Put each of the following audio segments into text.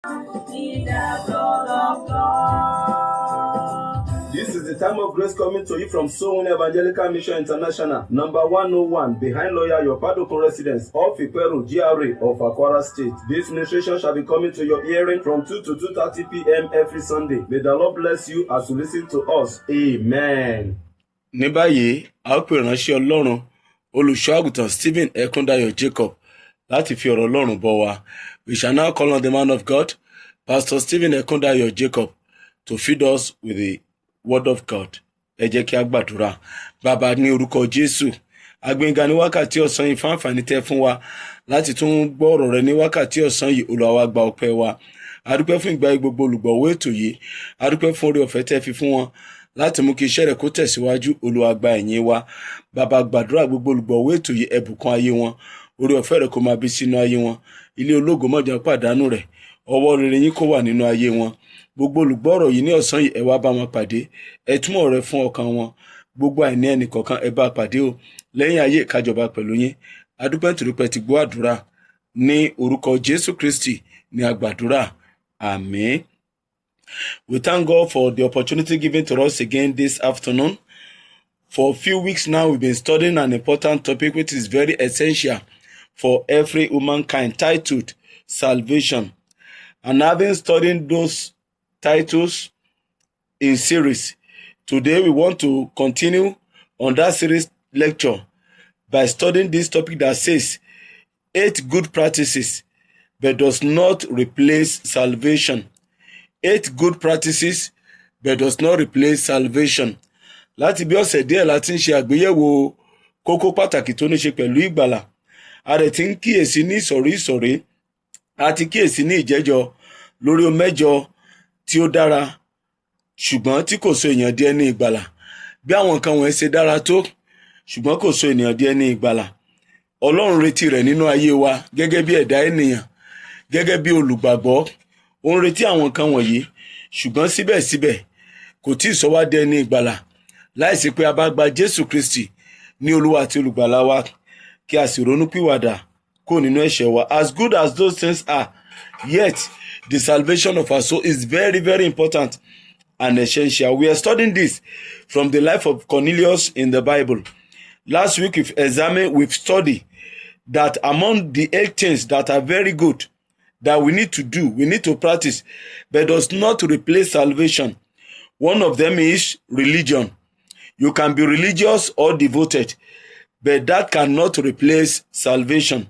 In the blood of God. This is the time of grace coming to you from Soul Evangelical Mission International, number 101, behind Lawyer Yopadokun Residence, off Iperu, GRA of Akwara State. This ministration shall be coming to your hearing from 2 to 2:30 p.m. every Sunday. May the Lord bless you as you listen to us. Amen. Ní báyìí, a ó pè ìránṣẹ́ Ọlọ́run, olùṣọ́-àgùntàn Stephen Ekundayo Jacob, láti fi ọ̀rọ̀ Ọlọ́run bọ́ wa. We shall now call on the man of God, Pastor Stephen Ekundayo Jacob, to feed us with the word of God. Ẹ jẹ́ kí a gbàdúrà. Bàbá, ní orúkọ Jésù, agbẹ́ngà ní wákàtí ọ̀sán yìí fún àǹfààní tẹ́ fún wa láti tún gbọ́ ọ̀rọ̀ rẹ ní wákàtí ọ̀sán yìí. Olúwa wa gba ọpẹ́ wa. A dúpẹ́ fún ìgbà gbogbo olùgbọ̀wọ́ ètò yìí. A dúpẹ́ fún oore ọ̀fẹ́ tẹ́ fi fún wọn láti mú kí iṣẹ́ rẹ̀ kó tẹ̀síwájú. Olúwa gba ẹ̀yìn wa. Bàbá, gbàdúrà gbogbo olùgbọ̀wọ́ ètò yìí, ẹ bùkún ayé wọn. Oore ọ̀fẹ́ rẹ̀ kó máa bí sínú ayé wọn. Ilé ológo má jẹ́ pàdánù rẹ̀. Ọwọ́ rere yín kó wà nínú ayé wọn. Gbogbo olùgbọ́rọ̀ yìí ní ọ̀sán yìí, ẹ wá bá wọn pàdé. Ẹ túmọ̀ rẹ̀ fún ọkàn wọn. Gbogbo àìní ẹnìkọ̀ọ̀kan ẹ bá pàdé o. Lẹ́yìn ayé ìkájọba pẹ̀lú yín. Adúpẹ́ nítorí pé ti gbọ́ àdúrà. Ní orúkọ Jésù Kristi ni a gbàdúrà. Àmín. We thank God for the opportunity given to us again this afternoon. For a few weeks now, we've been studying an important topic which is very essential for every humankind, titled Salvation. And having studied those titles in series, today we want to continue on that series lecture by studying this topic that says 8 good practices but does not replace salvation. 8 good practices but does not replace salvation. Láti bí ọ̀sẹ̀ díẹ̀ láti ń ṣe àgbéyẹ̀wò kókó pàtàkì tó ní ṣe pẹ̀lú ìgbàlà. A rẹ̀ ti ń kíyèsí ní ìsọ̀rí àti kíyèsí ní ìjẹ́jọ́ lórí ohun mẹ́jọ tí ó dára ṣùgbọ́n tí kò sọ èèyàn di ẹni ìgbàlà. Bí àwọn nǹkan wọ̀nyí ṣe dára tó ṣùgbọ́n kò sọ ènìyàn di ẹni ìgbàlà. Ọlọ́run retí rẹ̀ nínú ayé wa gẹ́gẹ́ bí ẹ̀dá ènìyàn, gẹ́gẹ́ bí olùgbàgbọ́. Ó ń retí àwọn nǹkan wọ̀nyí ṣùgbọ́n síbẹ̀síbẹ̀ kò tí ì sọ wá di ẹni ìgbàlà láìsí pé a bá gba Jésù Kristi ní Olúwa àti olùgbàlà wa kí a sì ronúpìwàdà kó nínú ẹ̀ṣẹ̀ wa. As good as those things are, yet the salvation of our soul is very, very important and essential. We are studying this from the life of Cornelius in the Bible. Last week we've studied that among the 8 things that are very good that we need to do, we need to practice, but does not replace salvation. One of them is religion. You can be religious or devoted, but that cannot replace salvation.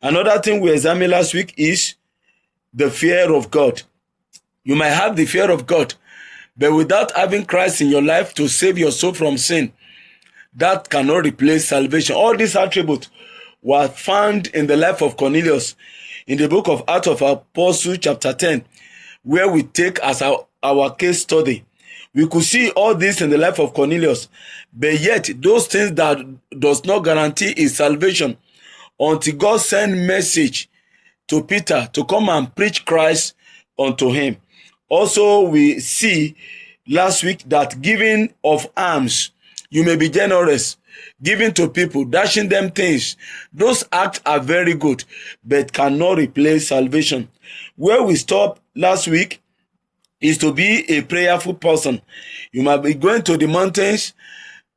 Another thing we examined last week is the fear of God. You might have the fear of God, but without having Christ in your life to save your soul from sin, that cannot replace salvation. All these attributes were found in the life of Cornelius in the book of Acts of Apostles chapter 10, where we take as our case study. We could see all this in the life of Cornelius, but yet those things that does not guarantee his salvation until God sent message to Peter to come and preach Christ unto him. Also, we see last week that giving of alms, you may be generous, giving to people, dashing them things. Those acts are very good, but cannot replace salvation. Where we stopped last week is to be a prayerful person. You might be going to the mountains,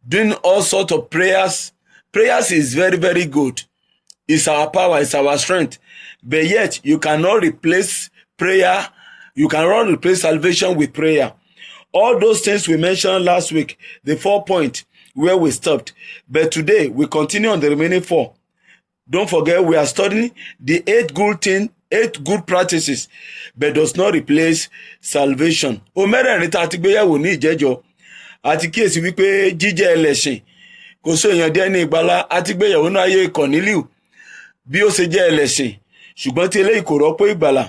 doing all sorts of prayers. Prayers is very, very good. It's our power, it's our strength. But yet, you cannot replace prayer. You cannot replace salvation with prayer. All those things we mentioned last week, the 4 points where we stopped. But today, we continue on the remaining 4. Don't forget, we are studying the 8 good practices, but does not replace salvation. O mẹ́rẹ̀ẹ̀rin tá a ti gbéyẹ̀wò ní ìjẹ́jọ́, àti kíyèsí wípé jíjẹ́ ẹlẹ́sìn kò sọ èèyàn di ẹni ìgbàlà. Àti gbéyẹ̀wò náà ayé Cornelius bí ó ṣe jẹ́ ẹlẹ́sìn, ṣùgbọ́n tí eléyìí kò rọ́pò ìgbàlà.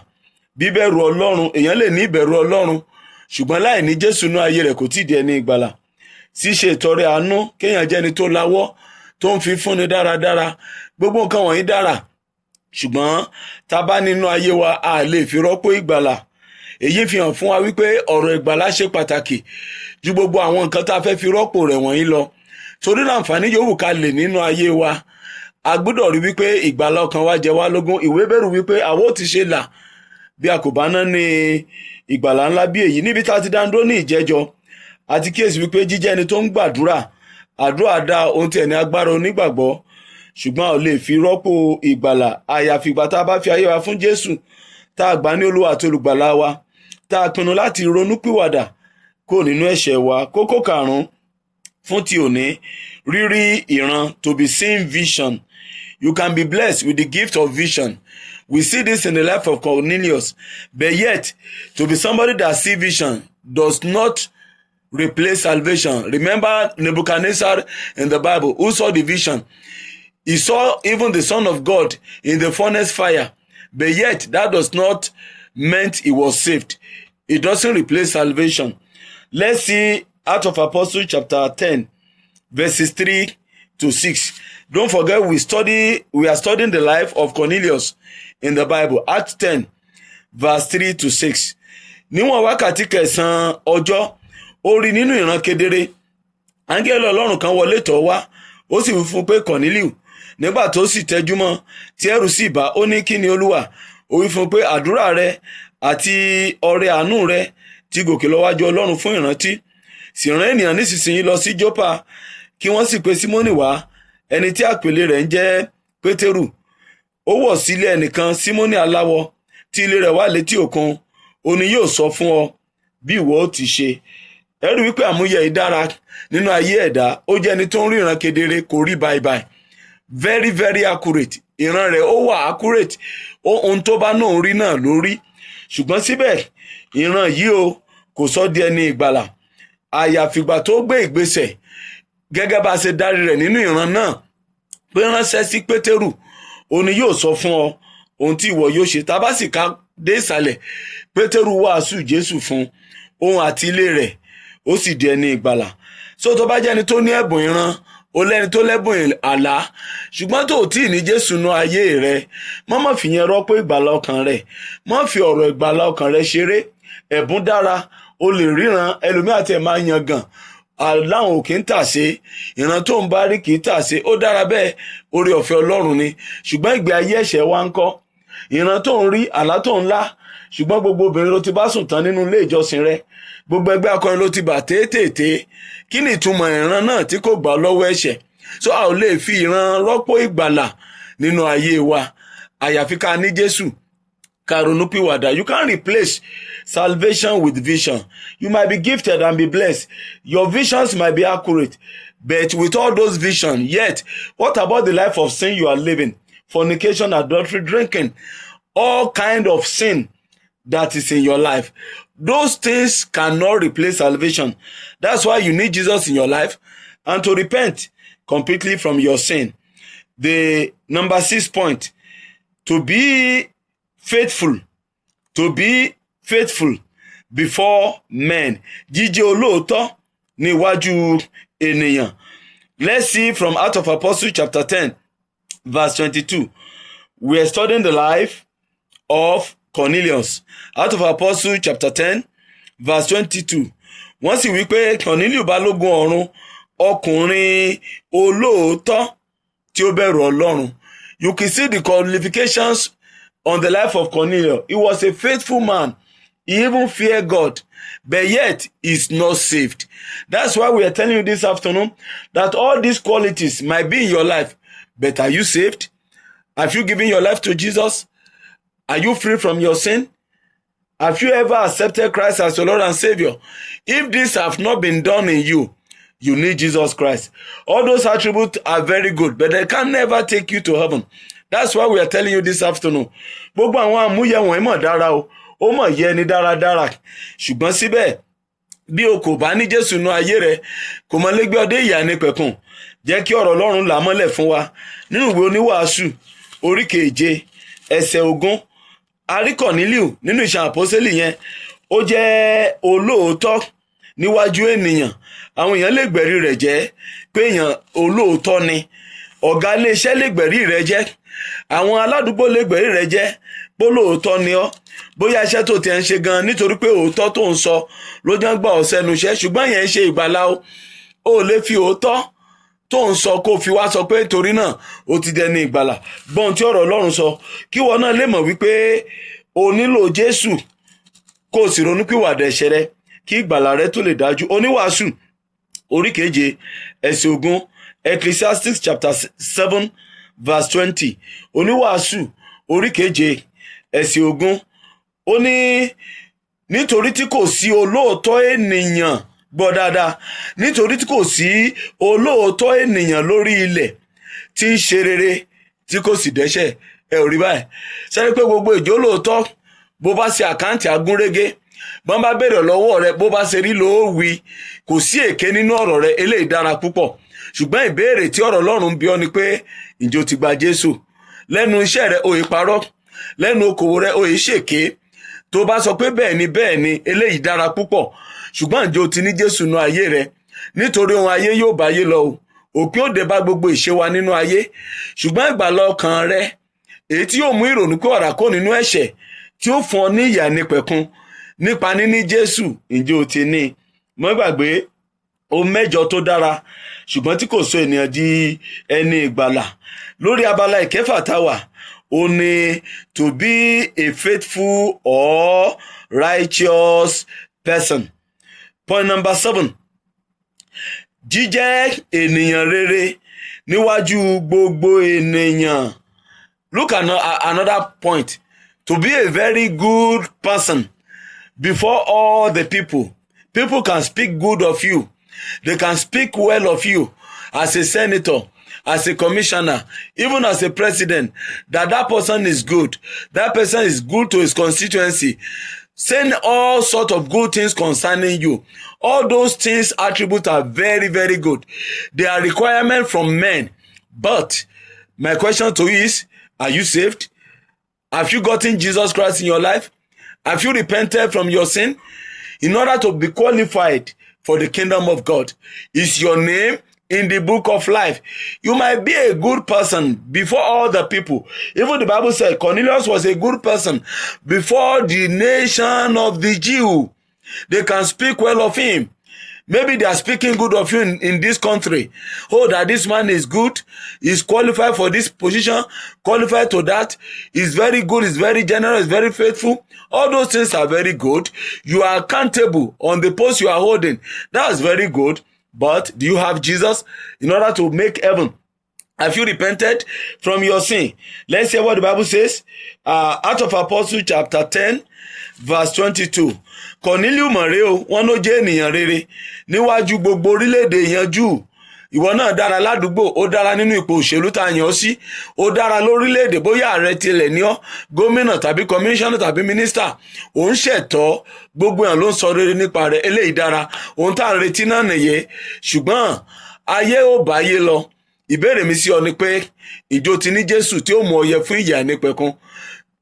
Bíbẹ̀rù Ọlọ́run, èèyàn lè ní ìbẹ̀rù Ọlọ́run, ṣùgbọ́n láì ní Jésù nínú ayé rẹ̀ kò tí ì di ẹni ìgbàlà. Ṣíṣe ìtọrẹ àánú, kéèyàn jẹ́ ẹni tó lawọ́, tó ń fi fúnni dáradára, gbogbo nǹkan wọ̀nyí dára. Ṣùgbọ́n tá bá nínú ayé wa a lè fi rọ́pò ìgbàlà. Èyí fi hàn fún wa wípé ọ̀rọ̀ ìgbàlà ṣe pàtàkì ju gbogbo àwọn nǹkan tá fẹ́ fi rọ́pò rẹ̀ wọ̀nyí lọ. Torí láǹfààní yòówù ká lè nínú ayé wa, a gbọ́dọ̀ rí wípé ìgbàlà ọkàn wa jẹ wá lógún. Ìwé Hébérù wípé àwa ó ti ṣe là bí a kò bá ná ní ìgbàlà ńlá bí èyí. Níbi tá a ti dáńdó ní ìjẹ́jọ́ àti kíyèsí wípé jíjẹ́ ẹni tó ń gbàdúrà, àdúrà dá ohun tí ẹni agbára onígbàgbọ́, ṣùgbọ́n a ò lè fi rọ́pò ìgbàlà àyàfi ìgbà tá a bá fi ayé wa fún Jésù, tá a gbà ní Olúwa àti olùgbàlà wa, tá a pinnu láti ronúpìwàdà kó nínú ẹ̀ṣẹ̀ wa. Kókó karùn-ún fún ti òní, rírí ìran, to be seeing vision. You can be blessed with the gift of vision. We see this in the life of Cornelius, but yet to be somebody that see vision does not replace salvation. Remember Nebuchadnezzar in the Bible, who saw the vision. He saw even the Son of God in the furnace fire, but yet that does not mean he was saved. It doesn't replace salvation. Let's see Acts of Apostles chapter 10, verses 3 to 6. Don't forget we are studying the life of Cornelius in the Bible. Acts 10, verse 3 to 6. Níwọ̀n wákàtí kẹsàn-án ọjọ́, ó rí nínú ìran kedere. Áńgẹ́lì Ọlọ́run kan wọlé tọ̀ wá, ó sì wí fún pé Cornelius. Nígbà tó sì tẹjúmọ́, tí ẹ̀rù sì bà, ó ní kí ni Olúwa? Ó wí fún pé àdúrà rẹ àti ọrẹ àánú rẹ ti gòkè lọ wájú Ọlọ́run fún ìrántí. Sì rán ènìyàn nísinsìnyí lọ sí Jópa, kí wọ́n sì pe Símónì wá, ẹni tí àpèlé rẹ̀ ń jẹ́ Pétérù. Ó wọ̀ sílé ẹnìkan Símónì aláwọ, tí ilé rẹ̀ wà létí òkun. Ó ní yóò sọ fún ọ bí ìwọ ó ti ṣe. Ẹ rí wípé àmúyẹ ìdára nínú ayé ẹ̀dá. Ó jẹ́ ẹni tó ń ríran kedere, kò rí báibái. Very very accurate. Ìran rẹ̀ ó wà accurate. Ohun tó bá náà rí náà ló rí. Ṣùgbọ́n síbẹ̀ ìran yìí o kò sọ di ẹni ìgbàlà. Àyàfìgbà tó gbé ìgbésẹ̀ gẹ́gẹ́ bá ṣe darí rẹ̀ nínú ìran náà pé ránṣẹ́ sí Pétérù, ó ní yóò sọ fún ọ ohun tí ìwọ yóò ṣe. Tá bá sì ká dé ìsàlẹ̀, Pétérù wàásù Jésù fún òun àti ilé rẹ̀, ó sì di ẹni ìgbàlà. So tó bá jẹ́ ẹni tó ní ẹ̀bùn ìran, ó lẹ́ni tó lẹ́bùn àlá, ṣùgbọ́n tó tí ì ní Jésù nú ayé rẹ̀, má fi yẹn rọ́pò ìgbàlà ọkàn rẹ̀. Má fi ọ̀rọ̀ ìgbàlà ọkàn rẹ̀ ṣeré. Ẹ̀bùn dára, o lè ríran. Ẹlòmíì àti ẹ̀ máa yan gàn, aláwọn ò kì í tàsé, ìran tó ń bá rí kì í tàsé. Ó dára bẹ́ẹ̀, oore ọ̀fẹ́ Ọlọ́run ni. Ṣùgbọ́n ìgbé ayé ẹ̀ṣẹ̀ wa ń kọ́. Ìran tó ń rí, àlá tó ń lá, ṣùgbọ́n gbogbo obìnrin ló ti bá sùn tán nínú ilé ìjọsìn rẹ̀, gbogbo ẹgbẹ́ akọrin ló ti bà téètéèté. Kí ni ìtumọ̀ ìran náà tí kò gbà lọ́wọ́ ẹ̀ṣẹ̀? So a ò lè fi ìran rọ́pò ìgbàlà nínú ayé wa, àyàfi ká ní Jésù, ká ronúpìwàdà. You can't replace salvation with vision. You might be gifted and be blessed. Your visions might be accurate, but with all those visions, yet what about the life of sin you are living? Fornication, adultery, drinking, all kind of sin that is in your life. Those things cannot replace salvation. That's why you need Jesus in your life and to repent completely from your sin. The number 6 point, to be faithful before men. Jíjẹ́ olóòótọ́ níwájú ènìyàn. Let's see from Acts of Apostles chapter 10, verse 22. We are studying the life of Cornelius. Acts of Apostles chapter 10, verse 22. Wọ́n sì wí pé Cornelius balógun ọ̀run, ọkùnrin olóòótọ́ tí ó bẹ̀rù Ọlọ́run. You can see the qualifications on the life of Cornelius. He was a faithful man. He even feared God, but yet he's not saved. That's why we are telling you this afternoon that all these qualities might be in your life, but are you saved? Have you given your life to Jesus? Are you free from your sin? Have you ever accepted Christ as your Lord and Savior? If these have not been done in you, you need Jesus Christ. All those attributes are very good, but they can never take you to heaven. That's why we are telling you this afternoon. Gbogbo àwọn àmúyẹ wọ̀nyí mọ̀ dára o, ó mọ̀ yẹ ni dáradára. Ṣùgbọ́n síbẹ̀, bí o kò bá ní Jésù nú ayé rẹ, kò mọ lè gbé ọ dé ìyà nípẹ̀kun. Jẹ́ kí ọ̀rọ̀ Ọlọ́run là mọ́lẹ̀ fún wa nínú ìwé Oníwàásù orí 7 ẹsẹ̀ 20. A rí Cornelius nínú ìṣàn àpọ́sítélì yẹn. Ó jẹ́ olóòótọ́ níwájú ènìyàn. Àwọn èèyàn lè gbẹ̀rí rẹ̀ jẹ́ pé èèyàn olóòótọ́ ni. Ọ̀gá iléeṣẹ́ lè gbẹ̀rí rẹ̀ jẹ́. Àwọn aládùúgbò lè gbẹ̀rí rẹ̀ jẹ́ pé olóòótọ́ ni ọ́. Bóyá iṣẹ́ tó ti ń ṣe gan nítorí pé òótọ́ tó ń sọ ló jẹ́ ń gbà ọ́ sẹ́nu iṣẹ́, ṣùgbọ́n yẹn ń ṣe ìgbàlà o. O lè fi òótọ́ tó ń sọ kó fi wá sọ pé torí náà ó ti dẹni ìgbàlà. Gbọ́n tí ọ̀rọ̀ Ọlọ́run sọ kí wọn náà lè mọ̀ wípé o nílò Jésù kó o sì ronúpìwàdà ẹ̀ṣẹ̀ rẹ kí ìgbàlà rẹ tó lè dájú. Oníwàásù orí 7 ẹsẹ̀ 20, Ecclesiastes chapter 7 verse 20. Oníwàásù orí 7 ẹsẹ̀ 20, ó ní nítorí tí kò sí olóòótọ́ ènìyàn, gbọ́ dáadáa, nítorí tí kò sí olóòótọ́ ènìyàn lórí ilẹ̀ tí ń ṣe rere tí kò sì dẹ́ṣẹ̀. Ẹ ò rí báyìí? Sẹ́ni pé gbogbo ìjó lóòótọ́, bó bá ṣe àkáǹtì agúnrégé, bọ́n bá béèrè lọ́wọ́ rẹ bó bá ṣe rí ló wí, kò sí èké nínú ọ̀rọ̀ rẹ, eléyìí dára púpọ̀. Ṣùgbọ́n ìbéèrè tí ọ̀rọ̀ Ọlọ́run bí ọ ni pé ǹjẹ́ o ti gba Jésù? Lẹ́nu iṣẹ́ rẹ o ì parọ́, lẹ́nu okòwò rẹ o ì ṣèké. Tó bá sọ pé bẹ́ẹ̀ ni eléyìí dára púpọ̀. Ṣùgbọ́n ǹjẹ́ o ti ní Jésù nínú ayé rẹ? Nítorí ohun ayé yóò báyé lọ o, òpin ó dé bá gbogbo ìṣe wa nínú ayé. Ṣùgbọ́n ìgbàlà ọkàn rẹ, èyí tí yóò mú ìrònúpìwàdà kó nínú ẹ̀ṣẹ̀, tí ó fún ọ ní ìyè àìnípẹ̀kun nípa níní Jésù, ǹjẹ́ o ti ní? Má gbàgbé ohun 7 tó dára ṣùgbọ́n tí kò sọ ènìyàn di ẹni ìgbàlà. Lórí abala ìkẹfà táwà, ó ní to be a faithful or righteous person. Point number 7, jíjẹ́ ènìyàn rere níwájú gbogbo ènìyàn. Look at another point. To be a very good person before all the people. People can speak good of you. They can speak well of you as a senator, as a commissioner, even as a president, that person is good. That person is good to his constituency. Saying all sorts of good things concerning you. All those things, attributes are very, very good. They are requirements from men. But my question to you is, are you saved? Have you gotten Jesus Christ in your life? Have you repented from your sin? In order to be qualified for the kingdom of God, is your name in the book of life? You might be a good person before all the people. Even the Bible said Cornelius was a good person before the nation of the Jew. They can speak well of him. Maybe they are speaking good of you in this country. Oh, that this man is good, is qualified for this position, qualified to that, is very good, is very generous, very faithful. All those things are very good. You are accountable on the post you are holding. That's very good. But do you have Jesus in order to make heaven? Have you repented from your sin? Let's hear what the Bible says. Acts of Apostles chapter 10 verse 22. Cornelius mọ̀rẹ́ o, wọ́n ló jẹ́ ènìyàn rere níwájú gbogbo orílẹ̀-èdè èèyàn Júù. Ìwọ náà dára ládùúgbò, ó dára nínú ipò òṣèlú tá a yàn ọ́ sí, ó dára lórílẹ̀-èdè, bóyá ààrẹ tilẹ̀ ní ọ́, gómìnà tàbí kọmíṣánná tàbí mínísítà, òun ṣẹ̀tọ́, gbogbo èèyàn ló ń sọ rere nípa rẹ̀, eléyìí dára, ohun tá à ń retí náà nìyẹn. Ṣùgbọ́n ayé ò báyé lọ. Ìbéèrè mi sí ọ ni pé ìjọ ti ní Jésù tí ó mú ọ yẹ fún ìyè àìnípẹ̀kun,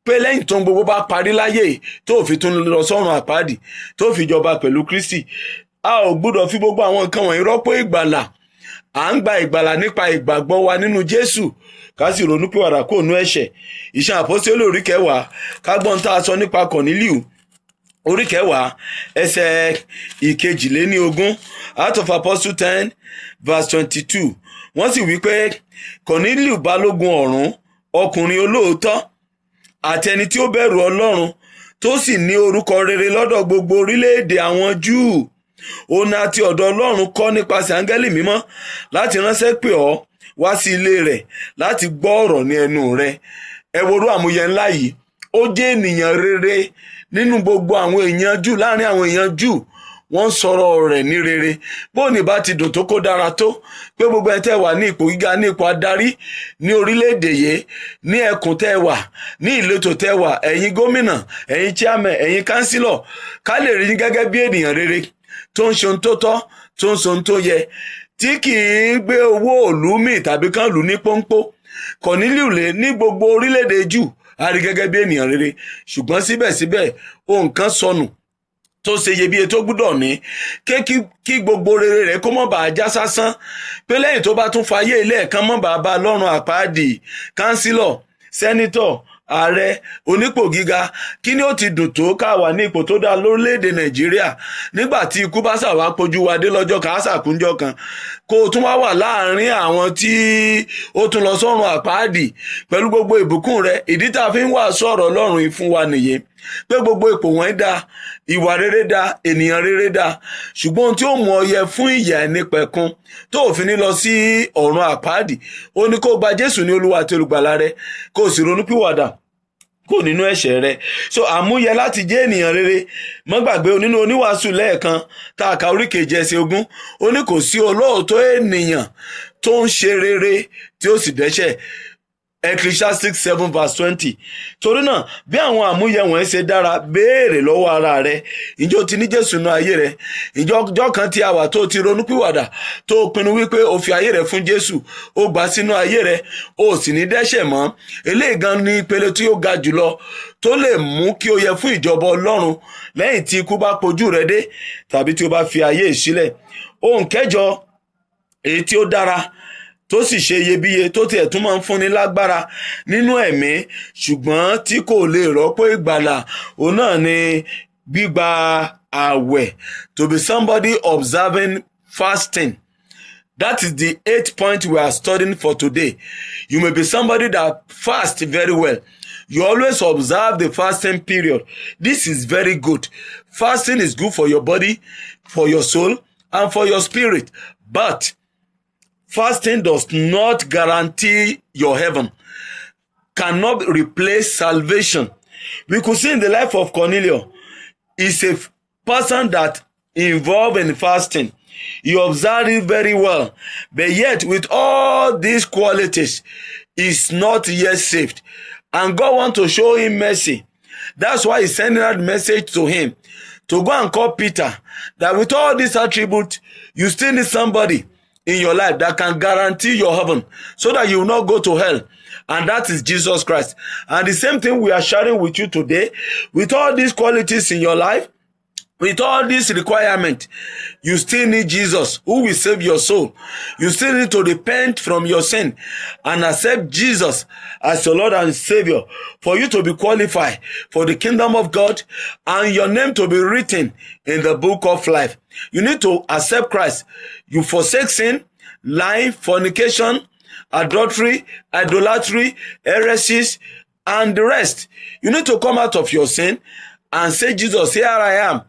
pé lẹ́yìn tó ń gbogbo bá parí láyé tó fi tún lọ sọ́run àpáàdì tó fi jọba pẹ̀lú Kristi. A ò gbọ́dọ̀ fi gbogbo àwọn nǹkan wọ̀nyí rọ́pò ìgbàlà. À ń gba ìgbàlà nípa ìgbàgbọ́ wa nínú Jésù, ká sì ronúpìwàdà kúrò nínú ẹ̀ṣẹ̀. Iṣẹ́ Àpọ́stélì orí 10, ká gbọ́n tá a sọ nípa Cornelius. Orí 10 ẹsẹ̀ 22. Acts of Apostles 10 verse 22. Wọ́n sì wí pé Cornelius balógun ọ̀rún, ọkùnrin olóòótọ́ àti ẹni tí ó bẹ̀rù Ọlọ́run, tó sì ní orúkọ rere lọ́dọ̀ gbogbo orílẹ̀-èdè àwọn Júù. Òun àti ọ̀dọ̀ Ọlọ́run kọ́ nípasẹ̀ áńgẹ́lì mímọ́ láti ránṣẹ́ pè ọ́ wá sí ilé rẹ̀ láti gbọ́ ọ̀rọ̀ ní ẹnu rẹ̀. Ẹ worú àmúyẹ ńlá yìí. Ó jẹ́ ènìyàn rere nínú gbogbo àwọn èèyàn Júù. Láàrin àwọn èèyàn Júù, wọ́n sọ̀rọ̀ rẹ̀ ní rere. Bóòní bá ti dùn tó kó dára tó, pé gbogbo ẹ̀ tẹ́ wà ní ipò gíga, ní ipò adarí ní orílẹ̀-èdè yìí, ní ẹkùn tẹ́ wà, ní ìletò tẹ́ wà, ẹ̀yin gómìnà, ẹ̀yin chairman, ẹ̀yin kánsílọ̀, ká lè rí yín gẹ́gẹ́ bí ènìyàn rere tó ń ṣe ohun tó tọ́, tó ń ṣe ohun tó yẹ, tí kì í gbé owó òlú mì tàbí kán lù ní pọ́npọ́. Cornelius lè ní gbogbo orílẹ̀-èdè Júù a rí gẹ́gẹ́ bí ènìyàn rere, ṣùgbọ́n síbẹ̀síbẹ̀ ohun kan sọnù tó ṣe iyebíye tó gbúdọ̀ ní, kí gbogbo rere rẹ̀ kó mọ́ bàá já sásán, pé lẹ́yìn tó bá tún fayé ilé ẹ̀kan mọ́ bàá bá lọ́run àpáàdì, kánsílọ̀, sẹ́nítọ̀, ààrẹ onípò gíga, kí ni ó ti dùn tó ká wà ní ipò tó dáa lórílẹ̀‐èdè Nàìjíríà nígbà tí ikú bá ṣàwá pojú wa dé lọ́jọ́ kan àṣàkúnjọ́ kan, kó o tún wá láàrin àwọn tí ó tún lọ sọ́run àpáàdì pẹ̀lú gbogbo ìbùkún rẹ̀. Ìdí tá a fi ń wàásù ọ̀rọ̀ Ọlọ́run yìí fún wa nìyẹn, pé gbogbo ipò wọ̀nyí dá, ìwà rere dá, ènìyàn rere dá, ṣùgbọ́n ohun tí ó mú ọ yẹ fún ìyà ẹnìpẹ̀kun tó ò fi ní lọ sí ọ̀run àpáàdì, ó ní kó gba Jésù ní Olúwa àti olùgbàlà rẹ, kó o sì ronúpìwàdà kò nínú ẹ̀ṣẹ̀ rẹ. So àmúyẹ láti jẹ́ ènìyàn rere, mọ́ gbàgbé nínú oníwàásù lẹ́ẹ̀kan tá a ka orí keje ẹsẹ̀ 20, ó ní kò sí olóòótọ́ ènìyàn tó ń ṣe rere tí ó sì dẹ́ṣẹ̀. Ecclesiastes 7:20. Torí náà bí àwọn àmúyẹ wọ̀nyí ṣe dára, béèrè lọ́wọ́ ara rẹ, ǹjẹ́ o ti ní Jésù nínú ayé rẹ? Ǹjẹ́ ọjọ́ kan tí a wà tó ti ronúpìwàdà, tó pinnu wípé o fi ayé rẹ fún Jésù, o gbà sínú ayé rẹ, o sì ní dẹ́ṣẹ̀ mọ́? Eléyìí gan ni ìpele tí ó ga jùlọ tó lè mú kí o yẹ fún ìjọba Ọlọ́run lẹ́yìn tí ikú bá pojú rẹ dé tàbí tí o bá fi ayé sílẹ̀. Ohun kẹjọ èyí tí ó dára tó sì ṣe iyebíye tó tiẹ̀ tún máa ń fúnni lágbára nínú ẹ̀mí ṣùgbọ́n tí kò lè rọ́pò ìgbàlà, òun náà ni gbígba ààwẹ̀. To be somebody observing fasting. That is the 8th point we are studying for today. You may be somebody that fasts very well. You always observe the fasting period. This is very good. Fasting is good for your body, for your soul, and for your spirit. But fasting does not guarantee your heaven, cannot replace salvation. We could see in the life of Cornelius, he's a person that involved in fasting. He observed it very well, but yet with all these qualities, he's not yet saved. And God wants to show him mercy. That's why he's sending out message to him to go and call Peter, that with all these attributes, you still need somebody in your life that can guarantee your heaven so that you will not go to hell. And that is Jesus Christ. And the same thing we are sharing with you today. With all these qualities in your life, with all these requirements, you still need Jesus who will save your soul. You still need to repent from your sin and accept Jesus as your Lord and Savior for you to be qualified for the kingdom of God and your name to be written in the book of life. You need to accept Christ. You forsake sin, lying, fornication, adultery, idolatry, heresies, and the rest. You need to come out of your sin and say, Jesus, here I am.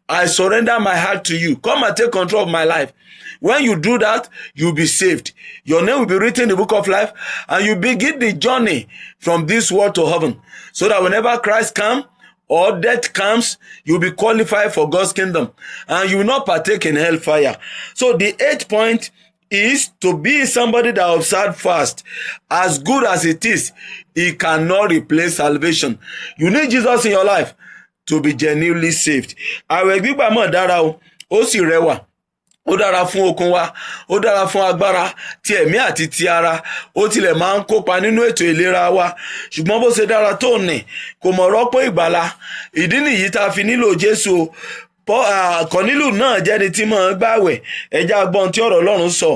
I surrender my heart to you. Come and take control of my life. When you do that, you'll be saved. Your name will be written in the book of life, and you begin the journey from this world to heaven. So that whenever Christ comes or death comes, you'll be qualified for God's kingdom, and you will not partake in hellfire. So the 8th point is to be somebody that observes fast. As good as it is, it cannot replace salvation. You need Jesus in your life to be genuinely saved. Àwẹ̀ gbígbà mọ́ dára o, ó sì rẹwà. Ó dára fún okun wa, ó dára fún agbára ti ẹ̀mí àti ti ara, ó tilẹ̀ máa ń kópa nínú ètò ìlera wa. Ṣùgbọ́n bó ṣe dára tó ní, kò mọ̀ rọ́pò ìgbàlà. Ìdí nìyí tá a fi nílò Jésù. Cornelius náà jẹ́ni tí máa ń gbààwẹ̀. Ẹja gbọ́n tí ọ̀rọ̀ Ọlọ́run sọ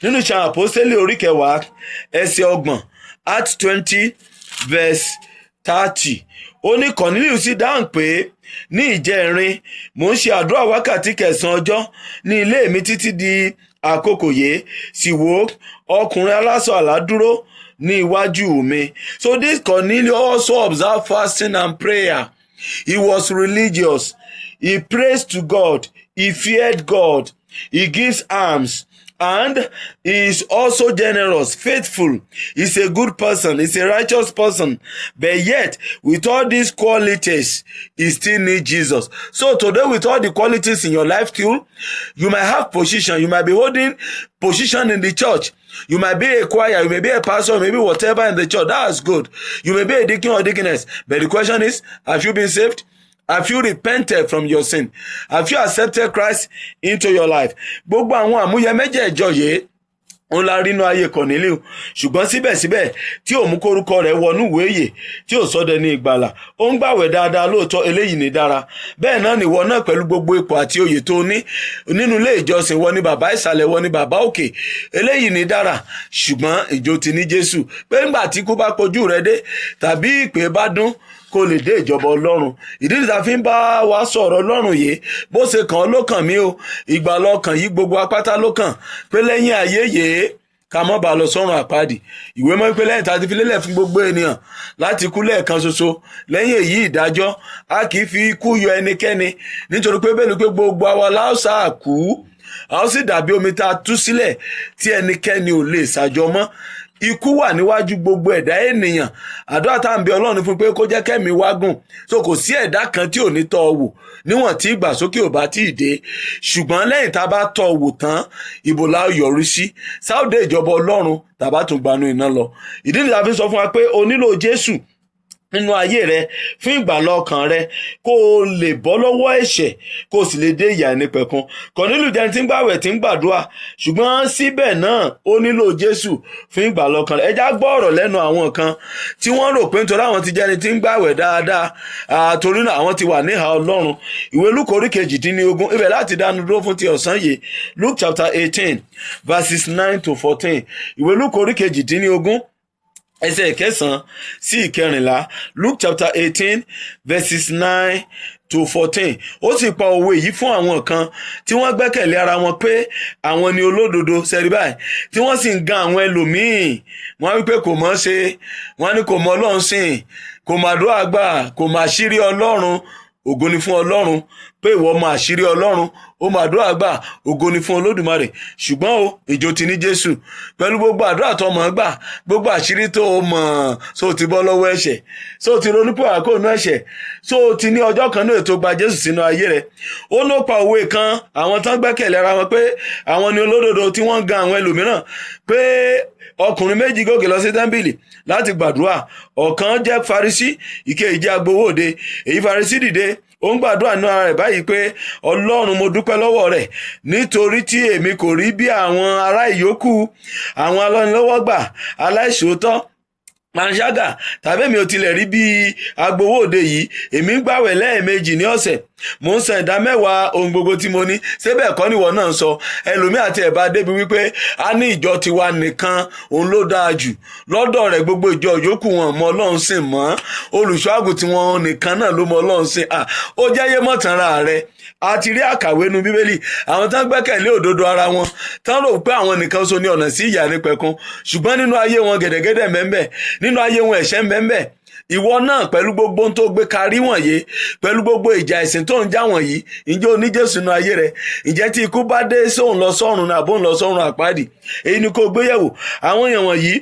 nínú Ìṣe àwọn Àpọ́stélì orí 10 ẹsẹ̀ 30, Acts 20 verse 30. Ó ní Cornelius sì dáhùn pé ní ìjẹrin mò ń ṣe àdúrà wákàtí 9 ọjọ́ ní ilé mi títí di àkókò yìí, sì wò ọkùnrin aláṣọ àlá dúró ní iwájú mi. So this Cornelius also observed fasting and prayer. He was religious. He prays to God. He feared God. He gives alms. And he is also generous, faithful. He's a good person. He's a righteous person. But yet, with all these qualities, he still needs Jesus. So today, with all the qualities in your life too, you might have position. You might be holding position in the church. You might be a choir. You may be a pastor. Maybe whatever in the church. That's good. You may be a deacon or deaconess. But the question is, have you been saved? Have you repented from your sin? Have you accepted Christ into your life? Gbogbo àwọn àmúyẹ mẹ́jẹ̀ẹ̀jọ yìí òun la rí inú ayé Kọ̀nílíù, ṣùgbọ́n síbẹ̀síbẹ̀ tí ò mú kórúkọ rẹ̀ wọnú ìwé ìyè, tí ò sọdẹ ní ìgbàlà. Ó ń gbàwẹ̀ dáadáa lóòótọ́, eléyìí ní dára. Bẹ́ẹ̀ náà nìwọ náà pẹ̀lú gbogbo ipò àti oyè tó ní nínú ilé ìjọsìn, wọ ni bàbá ìsàlẹ̀, wọ ni bàbá òkè, eléyìí ní dára. Ṣùgbọ́n ìjọ ti ní Jésù pé ńgbà tí ikú bá kojú rẹ dé tàbí ìpè bá dún kó lè dé ìjọba Ọlọ́run. Ìdí nìta fi ń bá wa sọ̀rọ̀ Ọlọ́run yìí, bó ṣe kàn ọ́ ló kàn mí o, ìgbàlà ọkàn yìí gbogbo apáta ló kàn, pé lẹ́yìn ayé yìí ká mọ́ bá lọ sọ́run àpáàdì. Ìwé mọ́ pé lẹ́yìn tá a ti fi lélẹ̀ fún gbogbo ènìyàn láti kú lẹ́ẹ̀kan ṣoṣo, lẹ́yìn èyí ìdájọ́, a kì í fi ikú yọ ẹnikẹ́ni, nítorí pé bẹ́ẹ̀ ni pé gbogbo àwa la ó sáà kú, a ó sì dàbí omi tá a tú sílẹ̀ tí ẹnikẹ́ni ò lè ṣàjọ mọ́. Ikú wà níwájú gbogbo ẹ̀dá ènìyàn. Àdúrà tá à ń bẹ Ọlọ́run fún pé kó jẹ́ kẹ́mi wá gùn. So kò sí ẹ̀dá kan tí ò ní tọ́ ọ wò níwọ̀n tí ìgbàsókè ò bá tíì dé. Ṣùgbọ́n lẹ́yìn tá a bá tọ́ ọ wò tán, ibo la yọrí sí? Sáúdé ìjọba Ọlọ́run tàbá tún gbanú iná lọ. Ìdí nìyí la fi sọ fún wa pé o nílò Jésù nínú ayé rẹ fún ìgbàlà ọkàn rẹ, kó o lè bọ́ lọ́wọ́ ẹ̀ṣẹ̀, kó o sì lè dé ìyà ẹnìpẹ̀kun. Kọ̀nílíù jẹ́ ẹni tí ń gbàwẹ̀, tí ń gbàdúrà, ṣùgbọ́n síbẹ̀ náà ó nílò Jésù fún ìgbàlà ọkàn rẹ. Ẹja gbọ́ ọ̀rọ̀ lẹ́nu àwọn kan tí wọ́n rò pé nítorí àwọn ti jẹ́ ẹni tí ń gbàwẹ̀ dáadáa, torí náà àwọn ti wà níhà Ọlọ́run. Ìwé Lúùkù orí 18, ibẹ̀ láti dánu dúró fún ti ọ̀sán yìí. Luke chapter 18 verses 9 to 14. Ìwé Lúùkù orí 18 ẹsẹ̀ 9 sí 14. Luke chapter 18 verses 9 to 14. Ó sì pa òwe yìí fún àwọn kan tí wọ́n gbẹ́kẹ̀lé ara wọn pé àwọn ni olódodo, sẹ́rí báyìí, tí wọ́n sì ń gan àwọn ẹlòmíì. Wọ́n wí pé kò mọ̀ ṣe, wọ́n ní kò mọ̀ Ọlọ́run sìn, kò mọ̀ àdúrà gbà, kò mọ̀ àṣírí Ọlọ́run. Ògo ni fún Ọlọ́run pé ìwọ mọ̀ àṣírí Ọlọ́run, ó mọ̀ àdúrà gbà, ògo ni fún Olódùmarè. Ṣùgbọ́n o, ìjọ ti ní Jésù pẹ̀lú gbogbo àdúrà tó mọ̀ gbà, gbogbo àṣírí tó mọ̀, so ti bọ́ lọ́wọ́ ẹ̀ṣẹ̀, so ti ronúpìwàdà kúrò nínú ẹ̀ṣẹ̀, so ti ní ọjọ́ kan náà tó gba Jésù sínú ayé rẹ̀. Ó ló pa òwe kan àwọn tán gbẹ́kẹ̀lé ara wọn pé àwọn ni olódodo tí wọ́n gan àwọn ẹlòmíràn, pé ọkùnrin méjì gòkè lọ sí tẹ́ḿpìlì láti gbàdúrà. Ọ̀kan jẹ́ Farisí, ìkejì jẹ́ agbowó òde. Èyí Farisí dìde, ó ń gbàdúrà nínú ara rẹ̀ báyìí pé Ọlọ́run, mo dúpẹ́ lọ́wọ́ rẹ̀ nítorí tí èmi kò rí bí àwọn ará ìyókù, àwọn alọ́nilọ́wọ́gbà, aláìṣòótọ́, panṣágà, tàbí èmi ò tilẹ̀ rí bí agbowó òde yìí. Èmi ń gbàwẹ̀ lẹ́ẹ̀mejì ní ọ̀sẹ̀, mo ń san ìdámẹ́wàá ohun gbogbo tí mo ní. Síbẹ̀ kọ́ níwọ náà ń sọ. Ẹlòmíì àti ẹ̀bá débi wípé a ní ìjọ tiwa nìkan òun ló dáa jù, lọ́dọ̀ rẹ̀ gbogbo ìjọ yòókù wọn mọ Ọlọ́run sìn mọ́, olùṣọ́ àgùntàn wọn nìkan náà ló mọ Ọlọ́run sìn. Ó jẹ́ yé mọ̀tànra rẹ̀. A ti rí àkàwé nu Bíbélì àwọn tán gbẹ́kẹ̀lé òdodo ara wọn, tán rò pé àwọn nìkan so ní ọ̀nà sí ìyà nípẹ̀kun, ṣùgbọ́n nínú ayé wọn gẹ̀dẹ̀gẹ̀dẹ̀ mẹ́mbẹ̀, nínú ayé wọn ẹ̀ṣẹ̀ mẹ́mbẹ̀. Ìwọ náà pẹ̀lú gbogbo tó gbé karí wọ̀nyí, pẹ̀lú gbogbo ìjà ẹ̀sìn tó ń já wọ̀nyí, ǹjẹ́ o ní Jésù nínú ayé rẹ̀? Ǹjẹ́ tí ikú bá dé sóun lọ sọ́run ní àbó ń lọ sọ́run àpáàdì? Èyí ni kò gbéyẹ̀wò. Àwọn èèyàn wọ̀nyí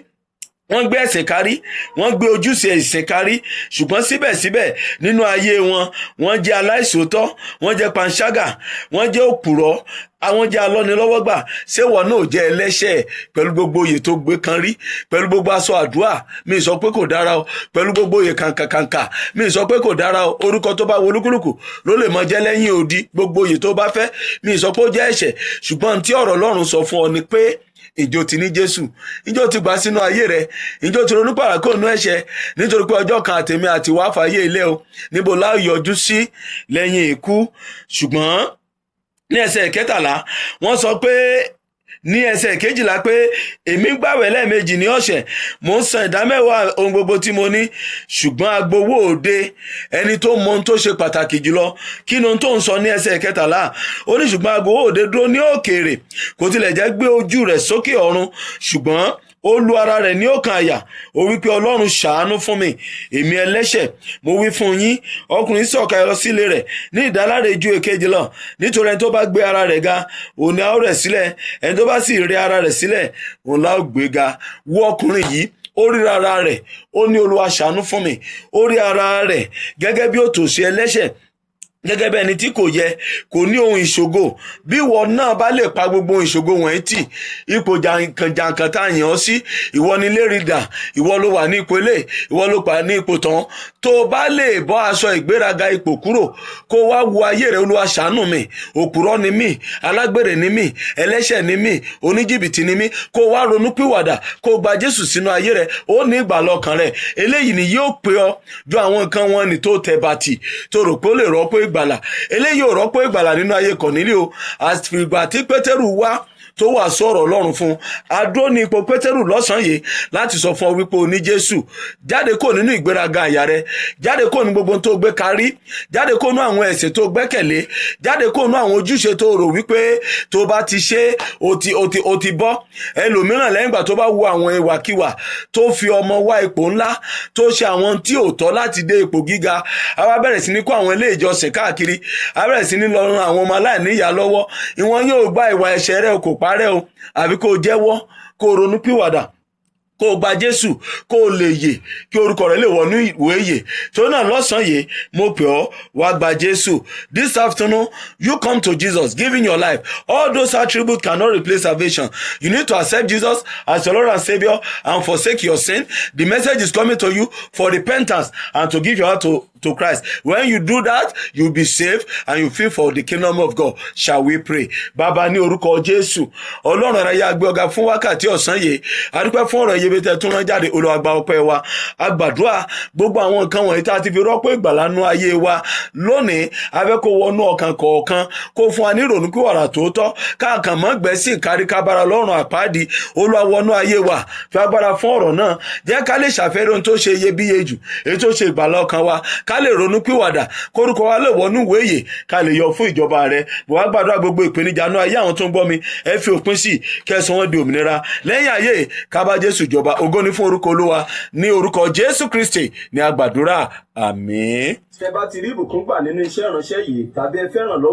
wọ́n gbé ẹ̀sìn kárí, wọ́n gbé ojúṣe ẹ̀sìn kárí, ṣùgbọ́n síbẹ̀síbẹ̀ nínú ayé wọn, wọ́n jẹ́ aláìṣòótọ́, wọ́n jẹ́ panṣágà, wọ́n jẹ́ òpùrọ́, àwọn jẹ́ alọ́nilọ́wọ́gbà. Ṣé wọn náà jẹ́ ẹlẹ́ṣẹ̀ pẹ̀lú gbogbo oyè tó gbé kan rí, pẹ̀lú gbogbo aṣọ àdúrà? Mi sọ pé kò dára o, pẹ̀lú gbogbo oyè kàǹkàǹkà, mi sọ pé kò dára o. Orúkọ tó bá wo olúkúlùkù ló lè mọ jẹ́ lẹ́yìn odi, gbogbo oyè tó bá fẹ́, mi sọ pé ó jẹ́ ẹ̀ṣẹ̀. Ṣùgbọ́n tí ọ̀rọ̀ Ọlọ́run sọ fún ọ ni pé ìjọ ti ní Jésù, ìjọ ti gbà sínú ayé rẹ, ìjọ ti ronúpìwàdà kúrò nínú ẹ̀ṣẹ̀, nítorí pé ọjọ́ kan àtèmi àti wàá fàyè ilé o, níbo la yọjú sí lẹ́yìn ikú. Ṣùgbọ́n ní ẹsẹ̀ 13 wọ́n sọ pé, ní ẹsẹ̀ 12 pé èmi gbàwẹ̀ lẹ́ẹ̀mejì ní ọ̀sẹ̀, mo ń san ìdámẹ́wàá ohun gbogbo tí mo ní. Ṣùgbọ́n agbowó òde, ẹni tó mọ ohun tó ṣe pàtàkì jùlọ, kí ni ohun tó ń sọ ní ẹsẹ̀ 13? Ó ní ṣùgbọ́n agbowó òde dúró ní òkèèrè, kò tilẹ̀ jẹ́ gbé ojú rẹ̀ sókè ọ̀run, ṣùgbọ́n ó lu ara rẹ̀ ní ọkàn àyà, ó wí pé Ọlọ́run ṣàánú fún mi, èmi ẹlẹ́ṣẹ̀. Mo wí fún yín, ọkùnrin sọ̀kalẹ̀ lọ sílé rẹ̀ ní ìdáláre ju èkejì lọ, nítorí ẹni tó bá gbé ara rẹ̀ ga, òun ni a ó rẹ̀ sílẹ̀, ẹni tó bá sì rẹ̀ ara rẹ̀ sílẹ̀, òun la ó gbé ga. Wo ọkùnrin yìí, ó rí ara rẹ̀, ó ní Olúwa ṣàánú fún mi, ó rí ara rẹ̀ gẹ́gẹ́ bí òtòṣì ẹlẹ́ṣẹ̀, gẹ́gẹ́ bí ẹni tí kò yẹ, kò ní ohun ìṣògo. Bí ìwọ náà bá lè pa gbogbo ohun ìṣògo wọ̀nyí tì, ipò jàǹkàn tá a yàn ọ́ sí, ìwọ ni lérìdà, ìwọ ló wà ní ipò ilé, ìwọ ló pa ní ipò tán, tó o bá lè bọ́ aṣọ ìgbéraga ipò kúrò kó wá wo ayé rẹ, Olúwa ṣàánú mi, òpùrọ́ ni mí, alágbèrè ni mí, ẹlẹ́ṣẹ̀ ni mí, oníjìbìtì ni mí, kó wá ronúpìwàdà, kó gba Jésù sínú ayé rẹ, ó ní ìgbàlà ọkàn rẹ. Eléyìí ni yóò pé ọ ju àwọn nǹkan wọn ni tó tẹ bàtì tó rò pé ó lè rọ́pò ìgbàlà. Eléyìí ò rọ́pò ìgbàlà nínú ayé Kọ̀nílíò. Àfìgbà tí Pétérù wá tó wà sọ̀rọ̀ Ọlọ́run fún, adó ní ipò Pétérù lọ́sàn-án yìí láti sọ fún ọ wípé o ní Jésù. Jáde kó nínú ìgbéraga àyà rẹ, jáde kó ní gbogbo tó gbé karí, jáde kó nú àwọn ẹ̀ṣẹ̀ tó gbẹ́kẹ̀lé, jáde kó nú àwọn ojúṣe tó rò wípé tó bá ti ṣe o ti bọ́. Ẹlòmíràn lẹ́yìn ìgbà tó bá wo àwọn ìwàkiwà tó fi ọmọ wá ipò ńlá, tó ṣe àwọn tí ò tọ́ láti dé ipò gíga, a wá bẹ̀rẹ̀ sí ní kó àwọn ilé ìjọsìn káàkiri, a bẹ̀rẹ̀ sí ní lọ ran àwọn ọmọ aláìníyàá lọ́wọ́. Ìwọ̀n yóò gba ìwà ẹ̀ṣẹ̀ rẹ kò parẹ́ o, àbí kó jẹ́wọ́, kó ronúpìwàdà, kó gba Jésù, kó lè yè, kí orúkọ rẹ̀ lè wọnú ìwé ìyè. tó náà lọ́sàn-án yìí mo pè ọ́ wá gba Jésù. This afternoon you come to Jesus, giving your life. All those attributes cannot replace salvation. You need to accept Jesus as your Lord and Savior and forsake your sin. The message is coming to you for repentance and to give your heart to Christ. When you do that, you'll be saved and you feel for the kingdom of God. Shall we pray? Bàbá, ní orúkọ Jésù, Ọlọ́run ara ya gbé ọ̀gá fún wákàtí ọ̀sán yìí. A dúpẹ́ fún ọ̀rọ̀ iyebete tún rán jáde. Olúwa gba ọpẹ́ wa. A gbàdúrà gbogbo àwọn nǹkan wọ̀nyí tá a ti fi rọ́pò ìgbàlà nínú ayé wa lónìí. A fẹ́ kó wọnú ọkàn kọ̀ọ̀kan, kó fún wa ní ìrònúpìwàdà tòótọ́, káàkàn mọ́ gbẹ̀sìn kárí kábàrà lọ́rùn àpáàdì. Olúwa wọnú ayé wa, fi agbára fún ọ̀rọ̀ náà. Jẹ́ ká lè ṣàfẹ́rẹ́ ohun tó ṣe iyebíye jù, èyí tó ṣe ìgbàlà ọkàn wa, ká lè ronúpìwàdà, kórúkọ wa lè wọnú ìwé ìyè, ká lè yọ fún ìjọba rẹ. Mo wá gbàdúrà gbogbo ìpèníjà nínú ayé àwọn tó ń gbọ́ mi, ẹ fi òpin sí, kẹsàn wọn di òmìnira. Lẹ́yìn ayé ká bá Jésù jọba. Ògo ni fún orúkọ Olúwa, ní orúkọ Jésù Kristi ní a gbàdúrà. Àmín. Tẹ́ bá ti rí ìbùkún gbà nínú iṣẹ́ ìránṣẹ́ yìí, tàbí ẹ fẹ́ràn lọ́wọ́